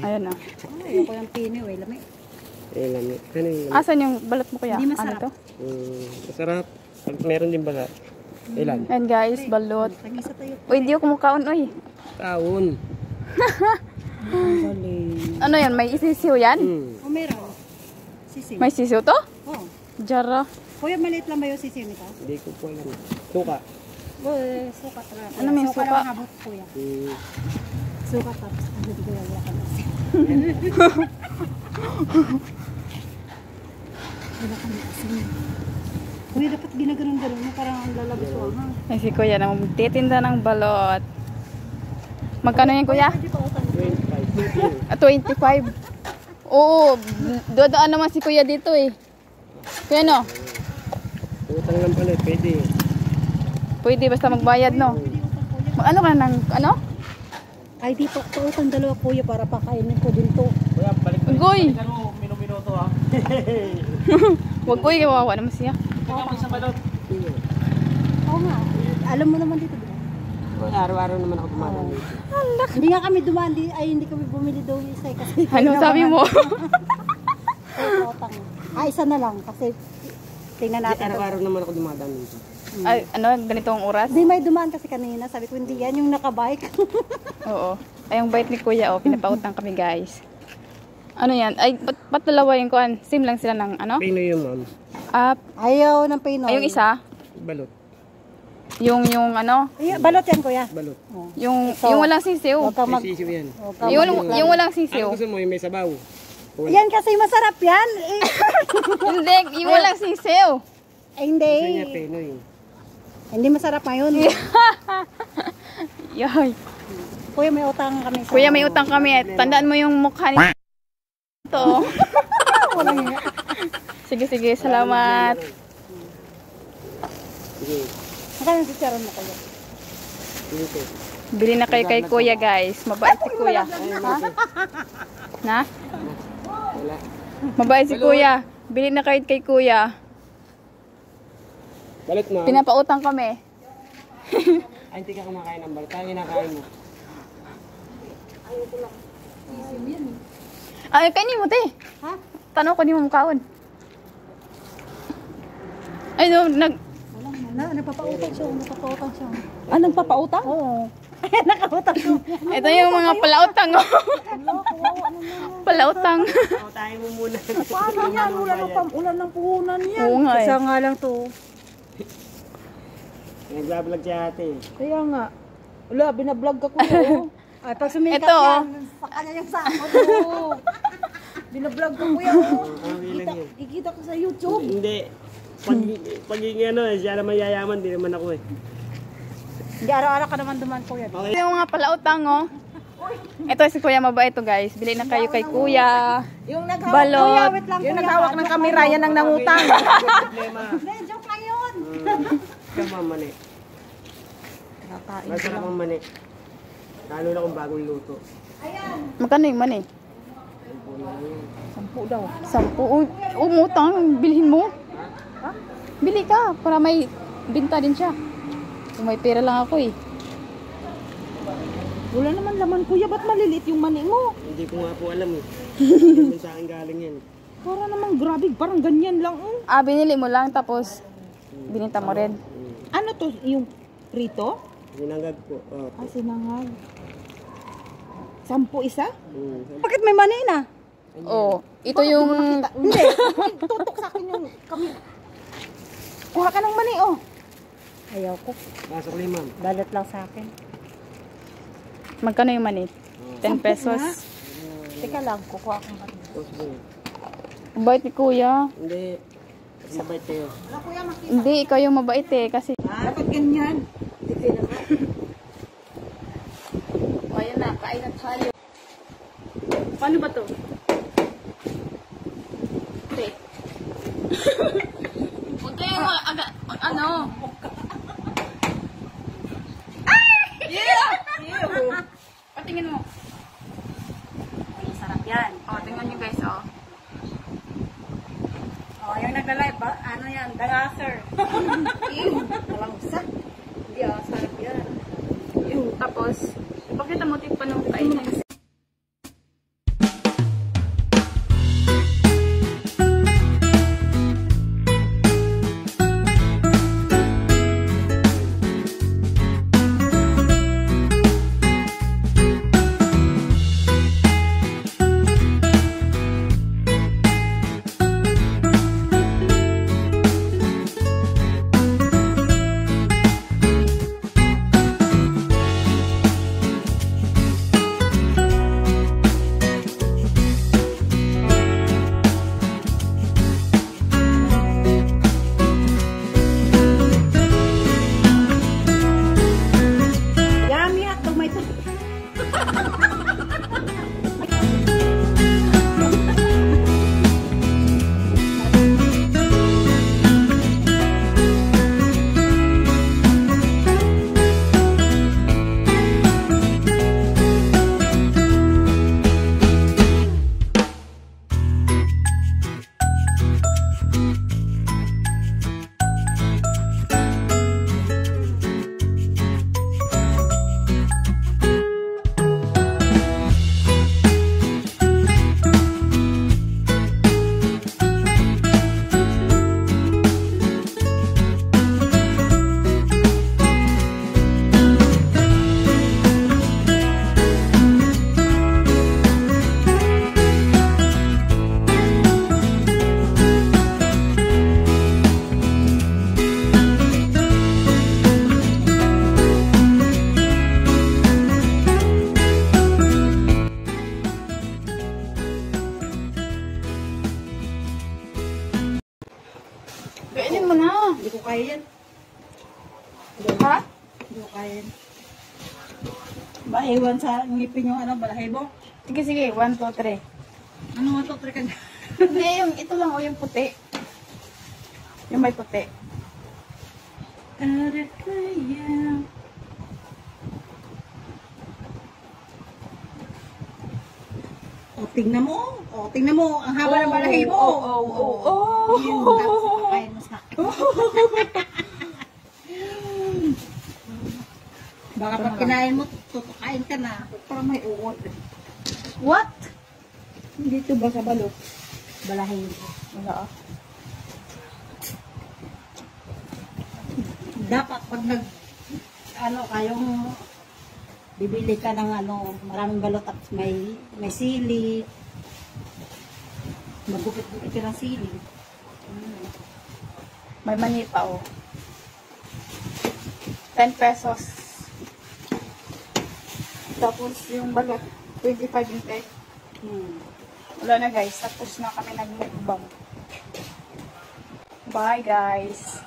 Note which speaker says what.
Speaker 1: Ayan na.
Speaker 2: Ayoko yung piniw eh, lami.
Speaker 3: Lami. Ano yung lami?
Speaker 1: Asan yung balot mo kuya?
Speaker 2: Hindi masarap.
Speaker 1: Ano to?
Speaker 3: Masarap. Meron din balat. Ilan?
Speaker 1: Ayan guys, balot.
Speaker 2: Tag-isa tayo.
Speaker 1: Uy, di ako kumakaon, uy.
Speaker 3: Taon.
Speaker 1: Ano yan? May isisiw yan?
Speaker 2: O meron. Sisiw.
Speaker 1: May sisiw to?
Speaker 2: Oh.
Speaker 1: Jara.
Speaker 2: Kuya, maliit lang ba yung sisiw nito?
Speaker 3: Hindi ko po alam. Suka.
Speaker 2: Sukat lang.
Speaker 1: Ano may suka?
Speaker 2: lang habot, kuya. Sukat tapos. Ano di ko yung wala ka na. Wala ka na asin. Kuya, dapat ginaganon-ganon mo parang ang lalabas mo.
Speaker 1: Ay, si kuya na magtitinda ng balot. Magkano yan kuya?
Speaker 3: 25.
Speaker 1: 25. Oo, dodaan naman si kuya dito eh. Kaya no?
Speaker 3: Utang lang pala, pwede.
Speaker 1: Pwede basta magbayad no? Ano ka ng ano?
Speaker 2: Ay, dito ko utang dalawa kuya para pakainin ko din to.
Speaker 3: Kuya, balik.
Speaker 1: Goy!
Speaker 3: Minuto ha.
Speaker 1: Wag ko kawawa naman siya.
Speaker 3: Ikaw sa balot.
Speaker 2: Oo nga. Alam mo naman dito.
Speaker 3: Araw-araw naman ako dumadaan dito.
Speaker 2: Hindi nga kami dumaan, hindi kami bumili daw isa kasi.
Speaker 1: Ano sabi mo?
Speaker 2: Isa na lang kasi tingnan natin.
Speaker 3: Araw-araw naman ako dumadaan dito.
Speaker 1: Ay, ano, ganitong oras?
Speaker 2: Hindi, may dumaan kasi kanina. Sabi ko, hindi yan yung nakabike.
Speaker 1: Oo. Ay, yung bait ni kuya, oh, pinapautang kami guys. Ano yan? Ay, ba't dalawa yung kuhan? Same lang sila ng ano?
Speaker 3: Pinoy yung ma'am.
Speaker 2: Ayaw ng Pinoy.
Speaker 1: Ay, yung isa?
Speaker 3: Balot.
Speaker 1: Yung ano?
Speaker 2: Ay, balot yan, kuya.
Speaker 3: Balot.
Speaker 1: Yung walang sisiw.
Speaker 2: Huwag kang
Speaker 3: May sisiw yan.
Speaker 1: Yung walang sisiw.
Speaker 3: Ano gusto mo? Yung may sabaw?
Speaker 2: Yan kasi masarap yan.
Speaker 1: Hindi, yung walang sisiw.
Speaker 2: Hindi.
Speaker 3: Gusto niya Pinoy.
Speaker 2: Hindi masarap ngayon.
Speaker 1: Yoy.
Speaker 2: Kuya, may utang kami.
Speaker 1: Kuya, may utang kami. Tandaan mo yung mukha ni ito. Sige, salamat.
Speaker 3: Sige.
Speaker 2: Magkano si Charon mo kuya?
Speaker 3: Dito.
Speaker 1: Bili na kayo kay kuya guys. Mabait si kuya. Ha? Na?
Speaker 3: Wala.
Speaker 1: Mabait si kuya. Bili na kayo kay kuya.
Speaker 3: Balot na.
Speaker 1: Pinapautang kami.
Speaker 3: Ay, hindi ka kumakain ng balot. Kaya kinakain mo.
Speaker 1: Ay, kainin mo, te.
Speaker 2: Ha?
Speaker 1: Tanong ko, di mo mukhaon. Ay, no,
Speaker 2: Nagpapautang siya. Nagpapautang siya.
Speaker 1: Ah, nagpapautang?
Speaker 2: Oo. Nakautang siya.
Speaker 1: Ito yung mga palautang, oh. Palautang.
Speaker 3: Tayo mo muna.
Speaker 2: Paano yan? Ulan ng puhunan yan.
Speaker 1: Oo nga eh.
Speaker 2: Isa nga lang to.
Speaker 3: Nagbablog si ate.
Speaker 2: Kaya nga. Wala, binablog ka kuya. Ay, pag sumikat
Speaker 1: Ito,
Speaker 2: yan, sa kanya yung sahod. Binablog ka kuya. Kikita ko sa YouTube.
Speaker 3: Hindi. Pag yung ano, siya naman yayaman, di naman ako eh.
Speaker 2: Hindi, araw-araw ka naman duman kuya.
Speaker 1: Ito yung mga palautang, oh. Ito si kuya mabait to guys. Bili na kayo kay kuya.
Speaker 2: Yung
Speaker 1: Balot.
Speaker 2: wait lang,
Speaker 4: Yung naghawak ng kamera, yan ang nangutang.
Speaker 3: Problema.
Speaker 2: Hindi, joke lang yun.
Speaker 3: Kama mani. Masarap ang mani. Lalo na kung bagong luto.
Speaker 1: Magkano yung money?
Speaker 4: 10 daw.
Speaker 1: 10. Umutang, bilhin mo. Ha? Bili ka para may binta din siya. Kung may pera lang ako eh.
Speaker 4: Wala naman laman kuya, ba't maliliit yung mani mo?
Speaker 3: Hindi ko nga po alam eh. Hindi sa akin galing yan.
Speaker 4: Para naman grabe, parang ganyan lang.
Speaker 1: Ah, binili mo lang tapos bininta mo rin.
Speaker 4: Ano to, yung prito?
Speaker 3: Sinangag po. Oh.
Speaker 4: Ah, sinangag. 10 isa?
Speaker 2: Bakit may mani na?
Speaker 1: Oh, ito yung
Speaker 4: Hindi, tutok sa akin yung kami. Kuha ka ng mani, oh.
Speaker 2: Ayaw ko.
Speaker 3: Pasok ni ma'am.
Speaker 2: Balot lang sa akin.
Speaker 1: magkano yung money? 10 pesos.
Speaker 2: Teka lang, kukuha akong mani.
Speaker 1: Ang bait ni kuya.
Speaker 3: Hindi. Mabait kayo.
Speaker 1: Hindi, ikaw yung mabait eh kasi
Speaker 4: Dapat ganyan.
Speaker 1: o, ayan na, kain na tayo. Paano ba to? Okay. Huwag kayong ano? Yeah! Patingin mo.
Speaker 2: Ay, sarap yan.
Speaker 1: O, tingnan nyo guys, oh.
Speaker 2: Oh, yung nagla-live ba? Ano yan? Dangaser. Malangsa. Hindi ah, sarap yan.
Speaker 1: Tapos, ipakita mo tip pa nung kainin.
Speaker 2: ito.
Speaker 1: Kainin mo na.
Speaker 2: Hindi ko kaya yan.
Speaker 1: Ha?
Speaker 2: Hindi ko kaya yan. Maiwan sa ngipin yung ano, balahibo.
Speaker 1: Sige, sige. 1, 2, 3.
Speaker 2: Ano nga to, trikan?
Speaker 1: Hindi, yung ito lang o yung puti. Yung may puti.
Speaker 2: Arakaya. O, tingnan mo. O, tingnan mo. Ang haba ng balahibo.
Speaker 1: Oh.
Speaker 2: Yun, tapos kakain mo sa akin. Baka pag kinain mo, tutukain ka na. Parang may uot.
Speaker 1: What?
Speaker 2: Dito ba sa balot? Balahibo.
Speaker 1: Wala ah.
Speaker 2: Dapat pag kayong bibili ka ng maraming balot at may sili. Magupit-gupit ka ng sili.
Speaker 1: May mani pa oh. 10 pesos. Tapos yung balot, 25 yung take. Wala na guys, tapos na kami nag-mukbang. Bye guys.